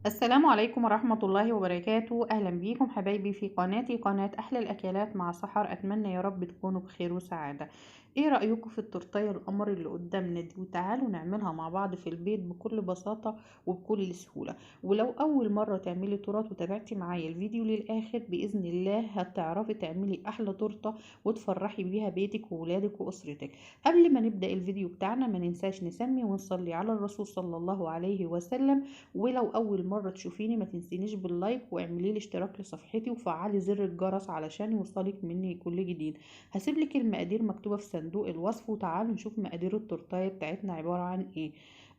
السلام عليكم ورحمة الله وبركاته. أهلا بيكم حبايبي في قناتي، قناة أحلى الأكلات مع سحر. أتمنى يا رب تكونوا بخير وسعادة. إيه رأيكم في التورتية القمر اللي قدامنا دي؟ وتعالوا نعملها مع بعض في البيت بكل بساطة وبكل سهولة. ولو أول مرة تعملي تورت وتابعتي معايا الفيديو للآخر، بإذن الله هتعرفي تعملي أحلى تورتة وتفرحي بيها بيتك وولادك وأسرتك. قبل ما نبدأ الفيديو بتاعنا ما ننساش نسمي ونصلي على الرسول صلى الله عليه وسلم. ولو اول مرة تشوفيني ما تنسينيش باللايك واعملي لي اشتراك لصفحتي وفعلي زر الجرس علشان يوصلك مني كل جديد. هسيب لك المقادير مكتوبة في صندوق الوصف، وتعالوا نشوف مقادير التورتايه بتاعتنا عبارة عن ايه.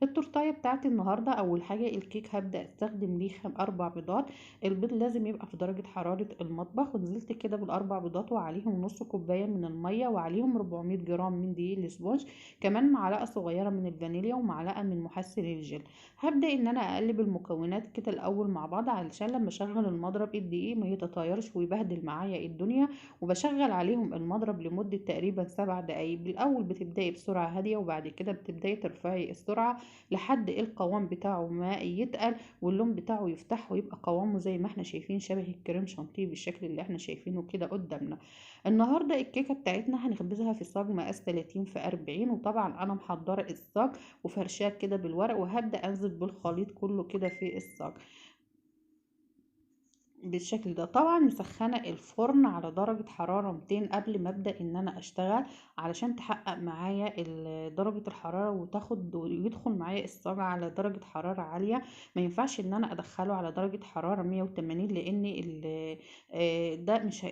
التورتايه بتاعتي النهاردة اول حاجة الكيك، هبدأ استخدم ليه 4 بيضات. البيض لازم يبقى في درجة حرارة المطبخ، ونزلت كده بال4 بيضات وعليهم نص كوباية من المية وعليهم 400 جرام من دقيق الاسبونج، كمان معلقة صغيرة من الفانيليا ومعلقة من محسن الجل. هبدأ ان انا اقلب المكونات كده الاول مع بعض علشان لما اشغل المضرب الدقيق ما يتطايرش ويبهدل معايا الدنيا. وبشغل عليهم المضرب لمدة تقريبا 7 دقايق. بالاول بتبدأي بسرعة هادية وبعد كده بتبدأي ترفعي السرعة لحد القوام بتاعه ما يتقل واللون بتاعه يفتح ويبقى قوامه زي ما احنا شايفين شبه الكريم شانتيه بالشكل اللي احنا شايفينه كده قدامنا. النهارده الكيكه بتاعتنا هنخبزها في صاج مقاس 30 في 40، وطبعا انا محضره الصاج وفرشاه كده بالورق، وهبدأ انزل بالخليط كله كده في الصاج بالشكل ده. طبعا مسخنه الفرن على درجه حراره 200 قبل ما ابدا ان انا اشتغل، علشان تحقق معايا درجه الحراره وتاخد ويدخل معايا الصاج على درجه حراره عاليه. ما ينفعش ان انا ادخله على درجه حراره 180، لان ده مش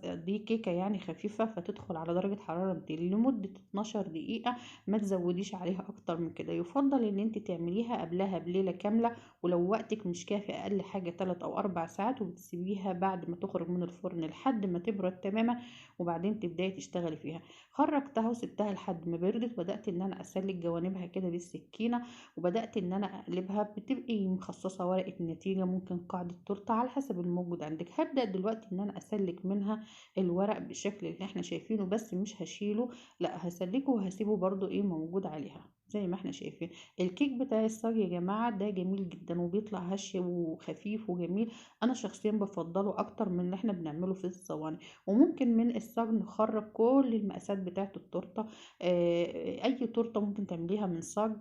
دي كيكه يعني خفيفه فتدخل على درجه حراره 200 لمده 12 دقيقه. ما تزوديش عليها اكتر من كده. يفضل ان انت تعمليها قبلها بليله كامله، ولو وقتك مش كافي اقل حاجة 3 او 4 ساعات، وبتسيبيها بعد ما تخرج من الفرن لحد ما تبرد تماما، وبعدين تبداي تشتغلي فيها. خرجتها وسبتها لحد ما بردت، بدأت ان انا اسلك جوانبها كده بالسكينة، وبدأت ان انا اقلبها. بتبقي مخصصة ورقة نتيجة، ممكن قاعدة تورته على حسب الموجود عندك. هبدأ دلوقتي ان انا اسلك منها الورق بالشكل اللي احنا شايفينه، بس مش هشيله، لا هسلكه وهسيبه برضو ايه موجود عليها زي ما احنا شايفين. الكيك بتاع الصاج يا جماعة ده جميل جدا وبيطلع هش وخفيف وجميل. انا شخصيا بفضله اكتر من اللي احنا بنعمله في الصواني. وممكن من الصاج نخرج كل المقاسات بتاعة التورتة. اي تورتة ممكن تعمليها من صاج.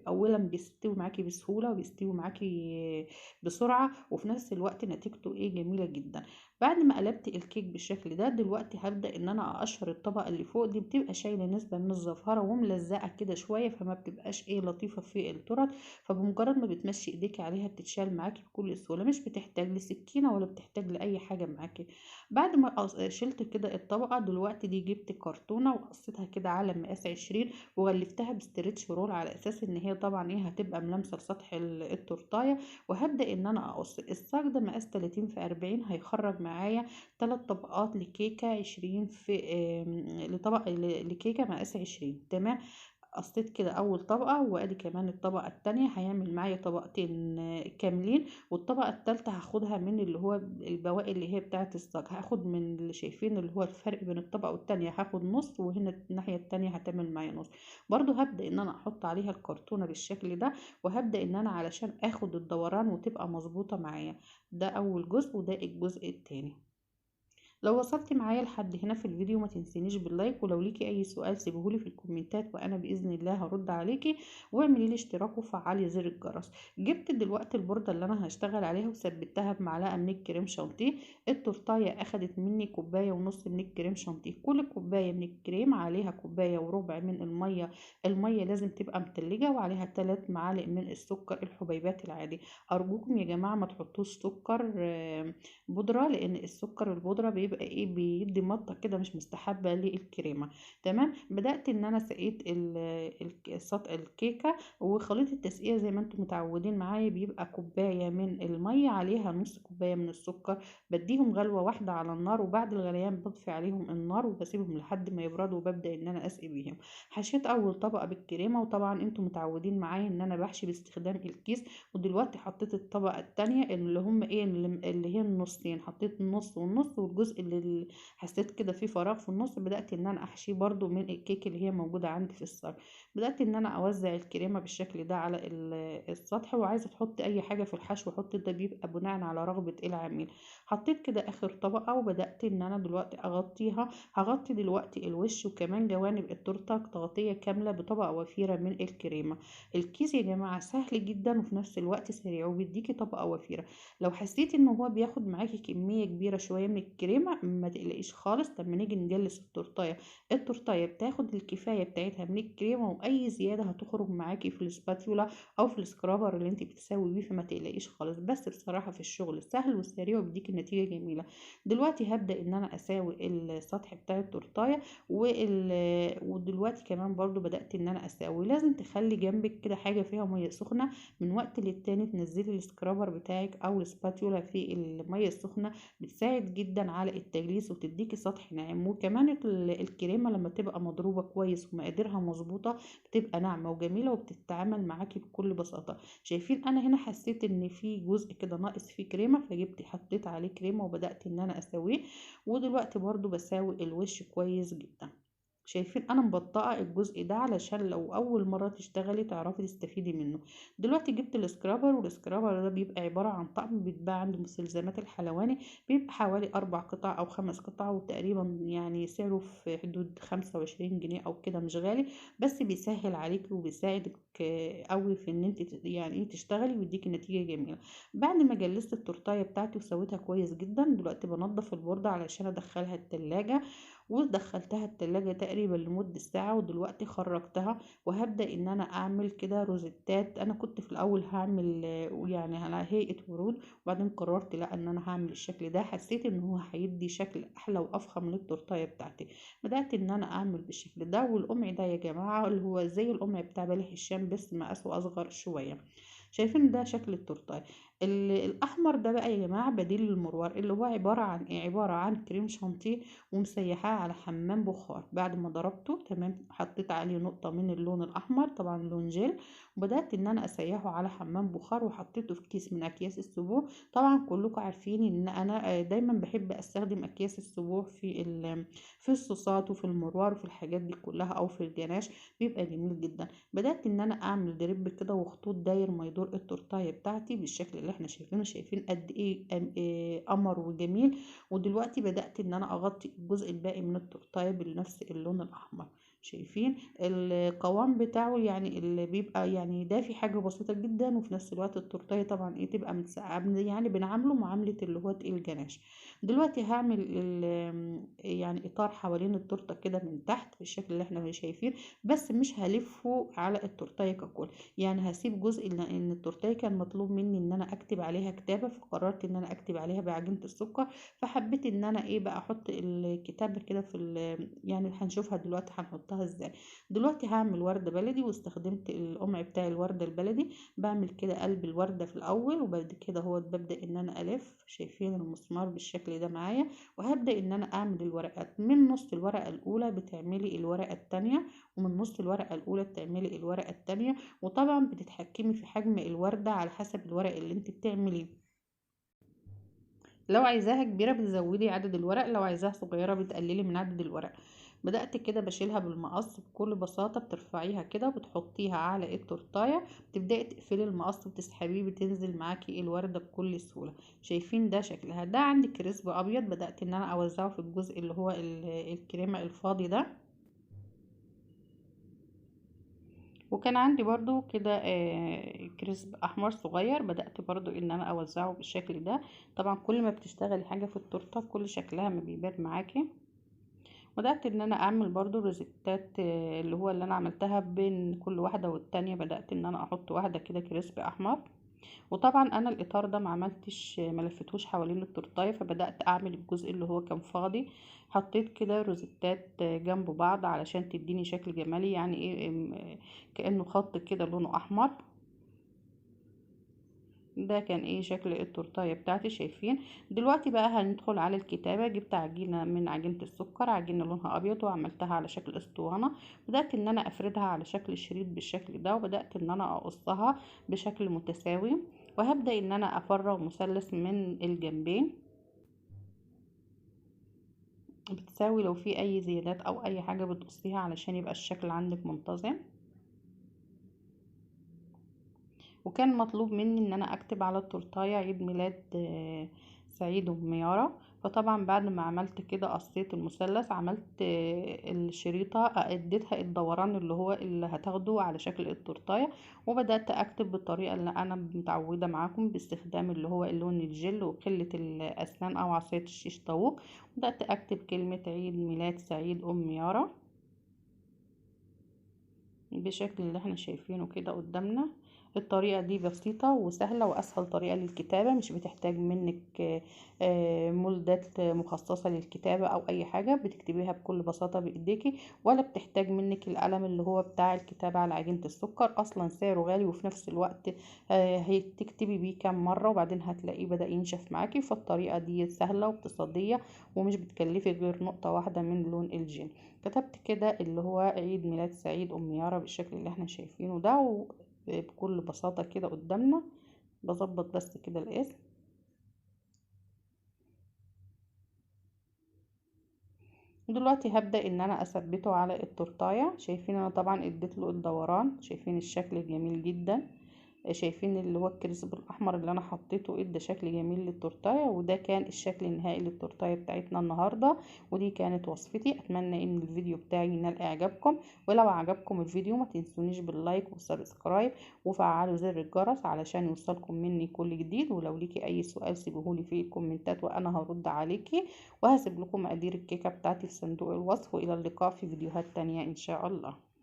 اولا بيستوي معاكي بسهولة وبيستوي معاكي بسرعة، وفي نفس الوقت نتيجته ايه جميلة جدا. بعد ما قلبت الكيك بالشكل ده دلوقتي هبدأ ان انا اقشر الطبقة اللي فوق دي. بتبقى شايلة نسبة من الزفارة وملزقة كده شوية، فما بتبقاش ايه لطيفة في التورت. فبمجرد ما بتمشي ايديكي عليها بتتشال معاكي بكل سهولة، مش بتحتاج لسكينة ولا بتحتاج لأي حاجة معاكي. بعد ما شلت كده الطبقة دلوقتي دي، جبت كرتونة وقصيتها كده على مقاس 20، وغلفتها بستريتش رول على اساس ان هي طبعا ايه هتبقى ملامسة لسطح التورتايه. وهبدأ ان انا اقص الصاج ده مقاس 30 في 40، هيخرج معايا 3 طبقات لكيكة 20 في لطبق لكيكة مقاس 20. تمام. قصيت كده اول طبقة، وادي كمان الطبقة التانية هيعمل معايا طبقتين كاملين. والطبقة التالتة هاخدها من اللي هو البواقي اللي هي بتاعة الصاج. هاخد من اللي شايفين اللي هو الفرق بين الطبقة والتانية، هاخد نص، وهنا الناحية التانية هتعمل معايا نص. برضو هبدأ ان انا احط عليها الكرتونة بالشكل ده، وهبدأ ان انا علشان اخد الدوران وتبقى مظبوطة معايا. ده اول جزء وده الجزء التاني. لو وصلت معايا لحد هنا في الفيديو ما تنسينيش باللايك، ولو ليكي اي سؤال سيبهولي في الكومنتات وانا باذن الله هرد عليكي. واعملي لي اشتراك وفعلي زر الجرس. جبت دلوقتي البورده اللي انا هشتغل عليها وثبتها بمعلقه من الكريم شانتيه. التورتايه اخدت مني كوبايه ونص من الكريم شانتيه. كل كوبايه من الكريم عليها كوبايه وربع من الميه. الميه لازم تبقى متلجه، وعليها 3 معالق من السكر الحبيبات العادي. ارجوكم يا جماعه ما تحطوش سكر بودرة، لان السكر البودرة بيبقى ايه بيدي مطة كده مش مستحبة للكريمة. تمام. بدأت ان انا سقيت الكيكة. وخليط التسقية زي ما انتم متعودين معايا بيبقى كوباية من المية عليها نص كوباية من السكر. بديهم غلوة واحدة على النار، وبعد الغليان بطفي عليهم النار وبسيبهم لحد ما يبردوا، وببدأ ان انا اسقي بيهم. حشيت اول طبقة بالكريمة، وطبعا انتم متعودين معايا ان انا بحشي باستخدام الكيس. ودلوقتي حطيت الطبقة التانية اللي هم ايه اللي هي النصين. حطيت النص والنص، والجزء حسيت كده في فراغ في النص، بدأت ان انا احشيه برضو من الكيك اللي هي موجودة عندي في الصاج. بدأت ان انا اوزع الكريمة بالشكل ده على السطح، وعايزة تحط اي حاجة في الحشو حط، ده بيبقى بناء على رغبة العميل. حطيت كده اخر طبقة، وبدأت ان انا دلوقتي اغطيها. هغطي دلوقتي الوش وكمان جوانب التورتة تغطية كاملة بطبقة وفيرة من الكريمة. الكيس يا جماعة سهل جدا وفي نفس الوقت سريع وبيديكي طبقة وفيرة. لو حسيتي ان هو بياخد معاكي كمية كبيرة شوية من الكريمة ما تقلقيش خالص، لما نيجي نجلس التورتاية بتاخد الكفاية بتاعتها من الكريمة، واي زيادة هتخرج معاكي في السباتيولا او في السكرابر اللي انت بتساوي بيه، فما تقلقيش خالص. بس بصراحة في الشغل سهل وسريع وبيديكي نتيجة جميلة. دلوقتي هبدأ ان انا اساوي السطح بتاع التورتاية ودلوقتي كمان برضو بدأت ان انا اساوي. لازم تخلي جنبك كده حاجة فيها مية سخنة، من وقت للتاني تنزلي السكرابر بتاعك او السباتيولا في المية السخنة، بتساعد جدا على التجليس وتديكي سطح ناعم. وكمان الكريمة لما تبقى مضروبة كويس ومقاديرها مظبوطة بتبقى ناعمة وجميلة وبتتعامل معاكي بكل بساطة. شايفين انا هنا حسيت ان في جزء كده ناقص فيه كريمة، فجبت حطيت عليه كريمة وبدأت ان انا اسويه. ودلوقتي برضو بساوي الوش كويس جدا. شايفين انا مبطئه الجزء ده علشان لو اول مره تشتغلي تعرفي تستفيدي منه. دلوقتي جبت السكرابر، والسكرابر ده بيبقى عباره عن طقم بيتباع عند مستلزمات الحلواني، بيبقى حوالي 4 قطع او 5 قطع، وتقريبا يعني سعره في حدود 25 جنيه او كده، مش غالي. بس بيسهل عليكي وبيساعدك قوي في ان انت يعني ايه تشتغلي ويديكي نتيجه جميله. بعد ما جلست التورتايه بتاعتي وسويتها كويس جدا، دلوقتي بنضف البورده علشان ادخلها التلاجة. ودخلتها التلاجة تقريبا لمدة ساعة، ودلوقتي خرجتها. وهبدأ ان انا اعمل كده روزيتات. انا كنت في الاول هعمل يعني على هيئة ورود، وبعدين قررت لا ان انا هعمل الشكل ده، حسيت ان هو هيدي شكل احلى وافخم للتورتاية بتاعتي. بدأت ان انا اعمل بالشكل ده. والقمع ده يا جماعة اللي هو زي القمع بتاع بلح الشام بس مقاسه اصغر شوية. شايفين ده شكل التورتايه. الاحمر ده بقى يا جماعه بديل للمروار، اللي هو عباره عن ايه؟ عباره عن كريم شانتيه ومسيحاه على حمام بخار. بعد ما ضربته تمام حطيت عليه نقطه من اللون الاحمر، طبعا لون جل، وبدات ان انا اسيحه على حمام بخار وحطيته في كيس من اكياس السبوع. طبعا كلكم عارفين ان انا دايما بحب استخدم اكياس السبوع في الصوصات وفي المروار وفي الحاجات دي كلها، او في الجناش، بيبقى جميل جدا. بدأت ان انا اعمل دريب كده وخطوط داير ما يدور التورتايه بتاعتي بالشكل اللي احنا شايفينه. شايفين قد ايه قمر وجميل. ودلوقتي بدأت ان انا اغطي الجزء الباقي من التورتايه بنفس اللون الاحمر. شايفين القوام بتاعه يعني اللي بيبقى يعني ده في حاجة بسيطة جدا، وفي نفس الوقت التورتايه طبعا ايه تبقى متسقعة، يعني بنعامله معاملة اللي هو تقيل جناش. دلوقتي هعمل يعني اطار حوالين التورته كده من تحت بالشكل اللي احنا شايفين، بس مش هلفه على التورتيه ككل. يعني هسيب جزء لان التورتيه كان مطلوب مني ان انا اكتب عليها كتابه، فقررت ان انا اكتب عليها بعجينه السكر. فحبيت ان انا ايه بقى احط الكتابه كده يعني هنشوفها دلوقتي هنحطها ازاي. دلوقتي هعمل ورده بلدي، واستخدمت القمع بتاع الورده البلدي. بعمل كده قلب الورده في الاول، وبعد كده هو ببدا ان انا الف. شايفين المسمار بالشكل ده معايا. وهبدا ان انا اعمل الورقات من نص الورقه الاولى بتعملي الورقه التانية، ومن نص الورقة الأولى بتعملي الورقة التانية. وطبعا بتتحكمي في حجم الوردة على حسب الورق اللي انت بتعمليه. لو عايزاها كبيرة بتزودي عدد الورق، لو عايزاها صغيرة بتقللي من عدد الورق. بدأت كده بشيلها بالمقص بكل بساطة، بترفعيها كده وبتحطيها على التورتاية، بتبدأي تقفلي المقص وتسحبيه بتنزل معاكي الوردة بكل سهولة. شايفين ده شكلها. ده عندي كريسب أبيض، بدأت ان انا اوزعه في الجزء اللي هو الكريمة الفاضي ده. وكان عندي برضو كده كريسب احمر صغير، بدأت برضو ان انا اوزعه بالشكل ده. طبعا كل ما بتشتغلي حاجة في التورته كل شكلها ما بيبان معاكي. بدأت ان انا اعمل برضو روزيتات اللي هو اللي انا عملتها بين كل واحدة والتانية. بدأت ان انا احط واحدة كده كريسب احمر. وطبعا انا الاطار ده ما عملتش ما لفتهوش حوالين التورتايه، فبدات اعمل الجزء اللي هو كان فاضي. حطيت كده روزيتات جنب بعض علشان تديني شكل جمالي، يعني ايه كانه خط كده لونه احمر. ده كان ايه شكل التورتايه بتاعتي. شايفين. دلوقتي بقى هندخل على الكتابه. جبت عجينه من عجينه السكر، عجينه لونها ابيض، وعملتها على شكل اسطوانه. بدات ان انا افردها على شكل شريط بالشكل ده، وبدات ان انا اقصها بشكل متساوي. وهبدا ان انا افرغ مثلث من الجنبين. بتساوي لو في اي زيادات او اي حاجة بتقصيها علشان يبقى الشكل عندك منتظم. وكان مطلوب مني ان انا اكتب على التورتاية عيد ميلاد سعيد وميارة. فطبعا بعد ما عملت كده قصيت المثلث، عملت الشريطة اديتها الدوران اللي هو اللي هتاخده على شكل التورتاية، وبدأت اكتب بالطريقة اللي انا متعودة معاكم باستخدام اللي هو اللون الجل وقلة الاسنان او عصاية الشيش طاووق. بدأت اكتب كلمة عيد ميلاد سعيد ميارة بالشكل اللي احنا شايفينه كده قدامنا. الطريقة دي بسيطة وسهلة وأسهل طريقة للكتابة، مش بتحتاج منك مولدات مخصصة للكتابة أو أي حاجة، بتكتبيها بكل بساطة بإيديكي، ولا بتحتاج منك القلم اللي هو بتاع الكتابة على عجينة السكر، أصلا سعره غالي وفي نفس الوقت هتكتبي بيه كام مرة وبعدين هتلاقيه بدأ ينشف معاكي. فالطريقة دي سهلة واقتصادية ومش بتكلفي غير نقطة واحدة من لون الجين. كتبت كده اللي هو عيد ميلاد سعيد يارا بالشكل اللي احنا شايفينه ده، وبكل بساطة كده قدامنا. بظبط بس كده الاسم. دلوقتي هبدأ ان انا اثبته على التورتاية. شايفين انا طبعا اديت له الدوران، شايفين الشكل الجميل جدا. شايفين اللي هو الكريسب الاحمر اللي انا حطيته ادى شكل جميل للتورتايه. وده كان الشكل النهائي للتورتايه بتاعتنا النهارده، ودي كانت وصفتي. اتمنى ان الفيديو بتاعي ينال اعجابكم، ولو عجبكم الفيديو ما تنسونيش باللايك والسبسكرايب وفعلوا زر الجرس علشان يوصلكم مني كل جديد. ولو ليكي اي سؤال سيبهولي في الكومنتات وانا هرد عليكي، وهسيب لكم مقادير الكيكه بتاعتي في صندوق الوصف. والى اللقاء في فيديوهات تانية ان شاء الله.